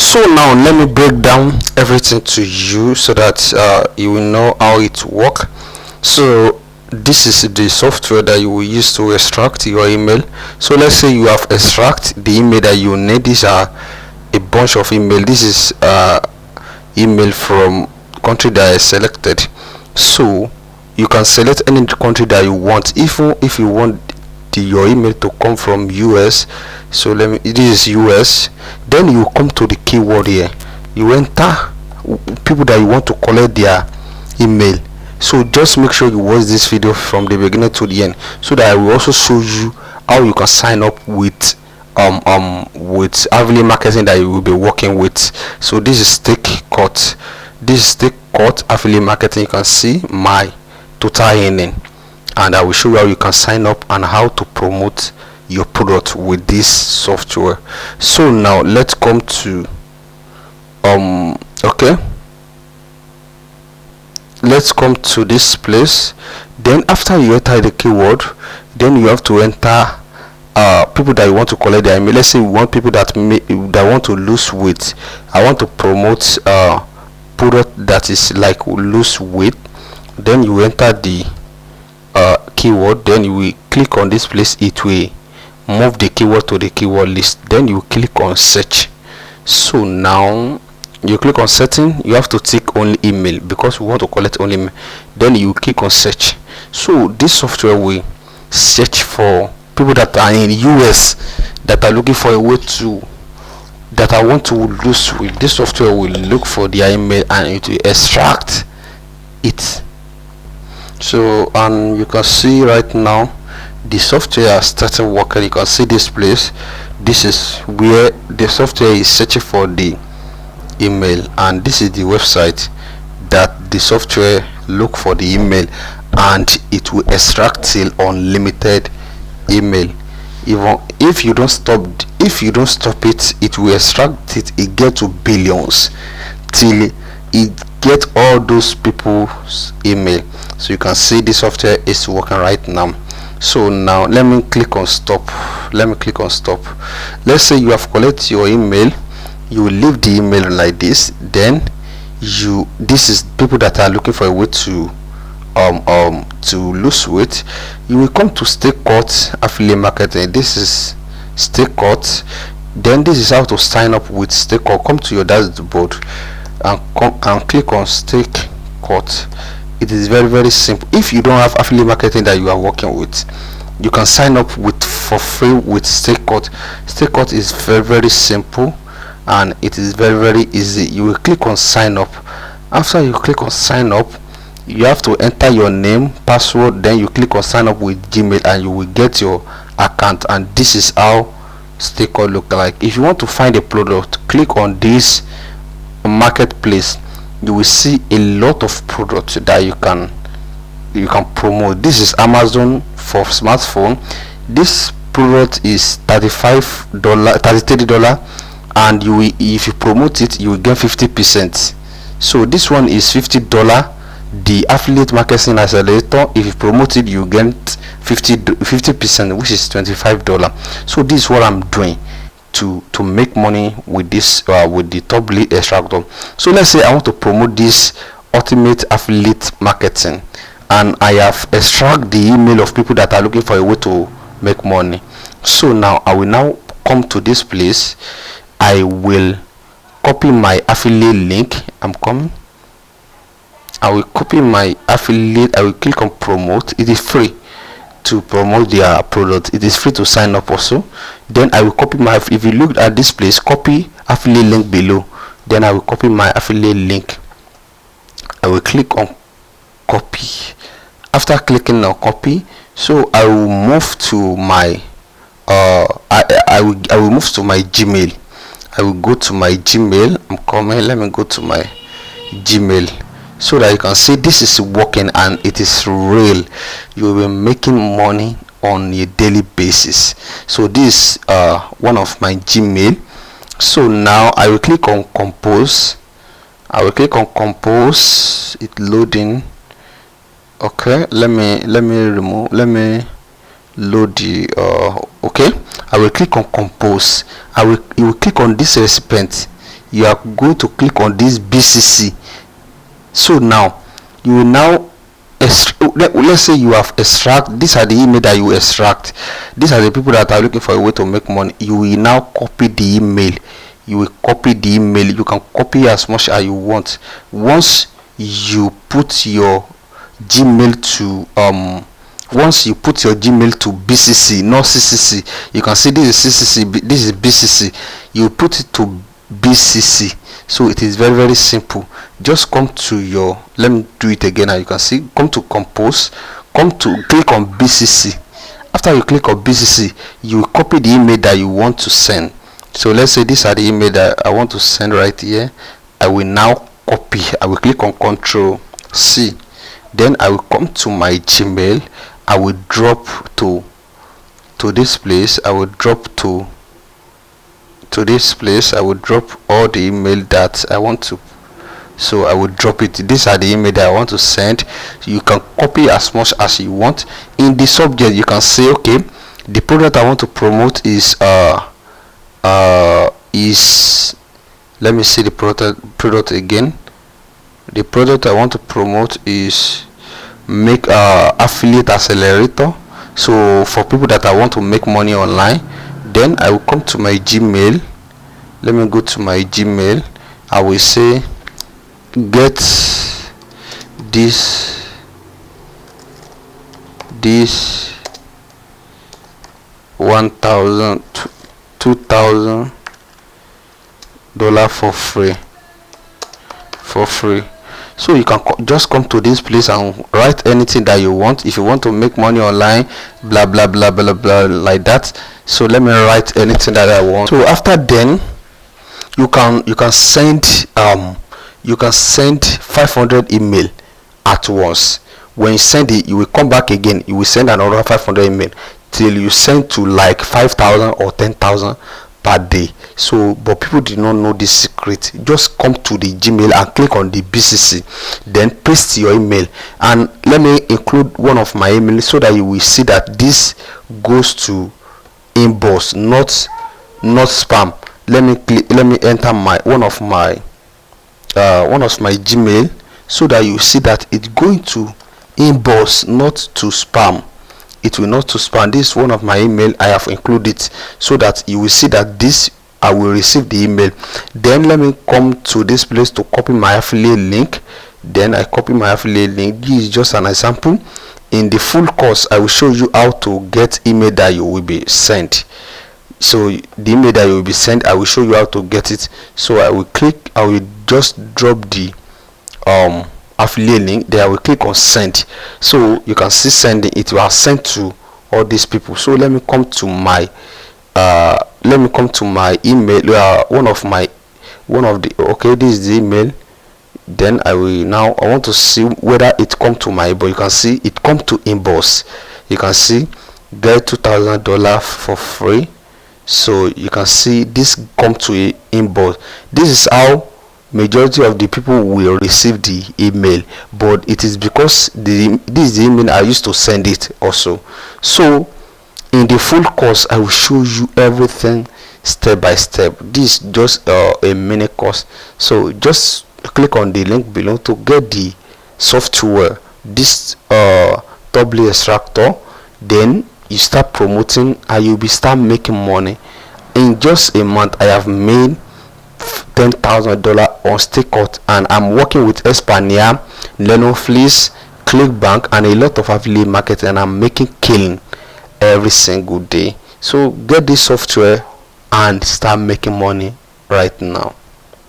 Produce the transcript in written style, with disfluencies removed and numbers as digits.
So now let me break down everything to you so that you will know how it works. So this is the software that you will use to extract your email. So let's say you have extract the email that you need. These are a bunch of email. This is email from country that is selected. So you can select any country that you want, even if you want your email to come from US. So this is US. Then you come to the keyword here, you enter people that you want to collect their email. So just make sure you watch this video from the beginning to the end, so that I will also show you how you can sign up with affiliate marketing that you will be working with. So this is StakeCut. This is StakeCut affiliate marketing. You can see my total earning, and I will show you how you can sign up and how to promote your product with this software. So now let's come to okay, let's come to this place. Then after you enter the keyword, then you have to enter people that you want to collect their email. Let's say we want people that want to lose weight. I want to promote product that is like lose weight. Then you enter the keyword, then you will click on this place. It will move the keyword to the keyword list. Then you click on search. So now you click on setting. You have to tick only email because we want to collect only email. Then you click on search. So this software will search for people that are in the US that are looking for a way to I want to lose weight. This software will look for their email and it will extract it. So and you can see right now the software has started working. You can see this place. This is where the software is searching for the email, and this is the website that the software look for the email, and it will extract till unlimited email. Even if you don't stop it, it will extract it get to billions till it get all those people's email. So you can see the software is working right now. So now let me click on stop. Let's say you have collected your email. You will leave the email like this. Then this is people that are looking for a way to lose weight. You will come to StakeCut affiliate marketing. This is StakeCut. Then this is how to sign up with StakeCut. Come to your dashboard and click on StakeCut. It is very simple. If you don't have affiliate marketing that you are working with, you can sign up for free with StakeCut. StakeCut is very simple and it is very easy. You will click on sign up. After you click on sign up, you have to enter your name, password, then you click on sign up with Gmail and you will get your account. And this is how StakeCut look like. If you want to find a product, click on this marketplace. You will see a lot of products that you can promote. This is Amazon for smartphone. This product is $33, and if you promote it, you will get 50%. So this one is $50. The affiliate marketing accelerator, if you promote it, you get 50%, which is $25. So this is what I'm doing to make money with this with the top lead extractor. So let's say I want to promote this ultimate affiliate marketing, and I have extract the email of people that are looking for a way to make money. So now I will now come to this place. I will copy my affiliate link. I will copy my affiliate. I will click on promote. It is free to promote their product. It is free to sign up also. Then I will copy my, if you look at this place, copy affiliate link below. Then I will copy my affiliate link. I will click on copy. After clicking on copy, so I will move to my I will move to my Gmail. I will go to my Gmail. Let me go to my Gmail so that you can see this is working and it is real. You will be making money on a daily basis. So this is one of my Gmail. So now I will click on compose. It loading. Okay, let me load the okay. I will click on compose. You will click on this recipient. you are going to click on this BCC. So now you will now let's say you have extract, these are the email that you extract, these are the people that are looking for a way to make money. You will now copy the email, you can copy as much as you want. Once you put your Gmail to BCC, not CCC, you can see this is CCC, this is BCC, you put it to BCC. So it is very, very simple. Just come to your, let me do it again. Now you can see, come to compose, click on BCC. After you click on BCC, you copy the email that you want to send. So let's say these are the email that I want to send right here. I will now copy. I will click on Control C. Then I will come to my Gmail. I will drop to this place. I will drop to this place. I will drop all the email that I want to. So I will drop it. These are the email that I want to send. You can copy as much as you want. In the subject, you can say, okay, the product I want to promote is let me see the product again. The product I want to promote is make affiliate accelerator. So for people that I want to make money online, then I will come to my Gmail. Let me go to my Gmail. I will say get this 1,000 $2,000 for free. So you can just come to this place and write anything that you want. If you want to make money online, blah blah blah blah blah, like that. So let me write anything that I want. So after then, you can send 500 email at once. When you send it, you will come back again, you will send another 500 email till you send to like 5,000 or 10,000 per day. So but people did not know this secret. Just come to the Gmail and click on the BCC, then paste your email, and let me include one of my emails so that you will see that this goes to inbox, not spam. Let me enter one of my Gmail so that you see that it's going to inbox, not to spam. It will not to spam. This is one of my email. I have included so that you will see that this I will receive the email. Then let me come to this place to copy my affiliate link. Then I copy my affiliate link. This is just an example. In the full course, I will show you how to get email that you will be sent. So the email that you will be sent, I will show you how to get it. So I will just drop the affiliate link. There I will click on send. So you can see sending. It will send to all these people. So let me come to my email. Okay, this is the email. Then I want to see whether it come to my inbox. You can see it come to inbox. You can see get $2,000 for free. So you can see this come to inbox. This is how majority of the people will receive the email, but it is because this is the email I used to send it also. So in the full course, I will show you everything step by step. This is just a mini course. So just click on the link below to get the software, this W extractor. Then you start promoting and you'll start making money. In just a month, I have made $10,000 on Stakeout, and I'm working with Espania, Lenofleece, Clickbank, and a lot of affiliate marketing, and I'm making killing every single day. So get this software and start making money right now.